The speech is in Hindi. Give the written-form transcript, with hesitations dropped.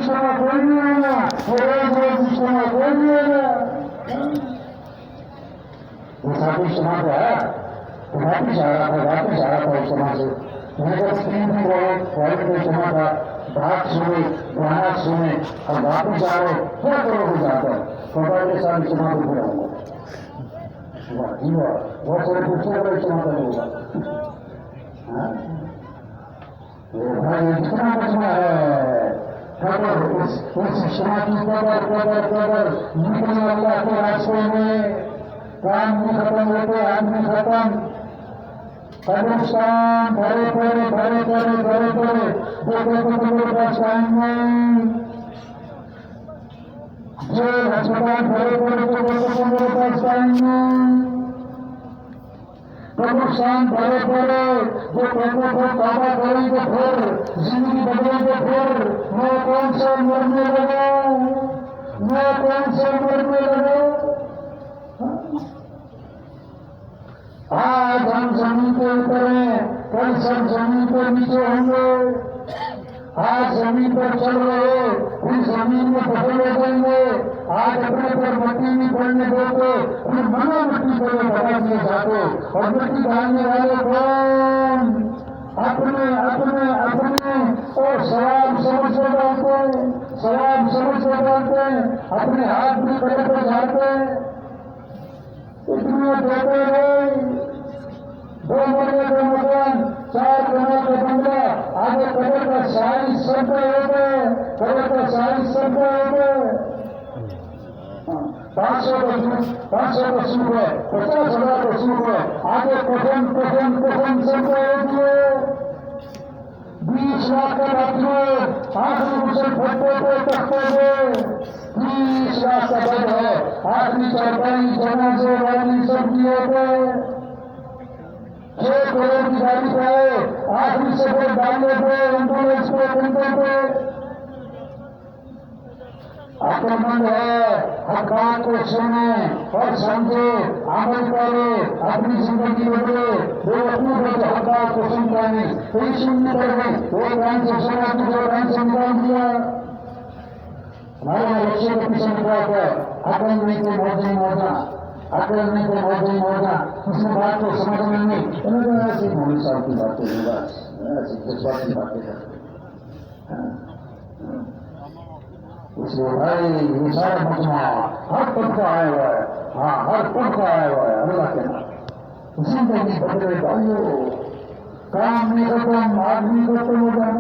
इज्तिमा कोई नहीं आएगा, रोज इज्तिमा कोई नहीं आएगा। वो साथी समाज है, वापिस आ रहा था इज्तिमा से। मेरे को 3 दिन रहे कॉलेज में जमा था, बात सुने, गाना सुने और वापिस आ रहे, क्या करोगे जाकर? खबर के साथ इज्तिमा को पूरा हुआ। बहुत सारे दूसरे का इज्तिमा करेगा। भाई इतना बचना है, कदर उस इज्तिमा की कदर निकली अल्लाह के रास्ते में, काम नहीं खत्म होते, आदमी खत्म। कब्रिस्तान भरे पड़े देखो बस्तान में, जेल अस्पताल भरे पड़े बस्तान में, कब्रिस्तान भरे पड़े जो कहते थे तौबा करेंगे फिर जिंदगी बदलेंगे फिर, मैं कौन सा मरने लगा, मैं कौन सा मरने लगा। आज हम जमीन के ऊपर हैं, कल सब जमीन पर नीचे होंगे। आज जमीन पर चल रहे, फिर जमीन में बदल हो जाएंगे। आज अपने पर मट्टी नहीं पड़ने देते, फिर मना मट्टी पर बता दिए जाते। और मट्टी डालने वाले कौन? अपने और शराब समझ के डालते हैं, अपने हाथ भी कड़े पर झाड़ते हैं। इतने देते रहे, 2 महीने का मकान, 4 करोड़ का बंगला, आगे करोड़ का 40 रुपये हो गए, करोड़ का 40 रुपये हो गए, 500 का सूख है, 50,000 का सूख है, आगे कफन रुपये हो गए, 20 लाख का बाथरूम, आखिरी मुझे फटते पे तकते हुए 20 लाख का बद है, आखिरी चौपाई जनाजे वाली सब दिए गए, 6 करोड़ की गाड़ी पे आए, आखिरी सफर डालने पे एम्बुलेंस पे कुंटे पे। अक्लमंद है, हर बात को सुने और समझे, अमल करे, अपनी जिंदगी बदले। वो अपने बदले हर बात को सुनता नहीं, कोई सुन नहीं पड़ गई, वो कान से सुना तो 2 कान से निकाल दिया। हमारे लक्ष्य को पीछे निकाल कर अकल नहीं तो मौजा, अकल नहीं तो मौजा, उसने बात को समझ में नहीं, ऐसी मौली साहब की बातें नहीं, बस ऐसी जज्बात की बातें करते। इसलिए भाई ये सारा मजमा हर तबका आया हुआ है, हाँ हर तबका आया हुआ है अल्लाह के नाम। जिंदगी बदले भाइयों, काम नहीं खत्म, आदमी खत्म हो जाना।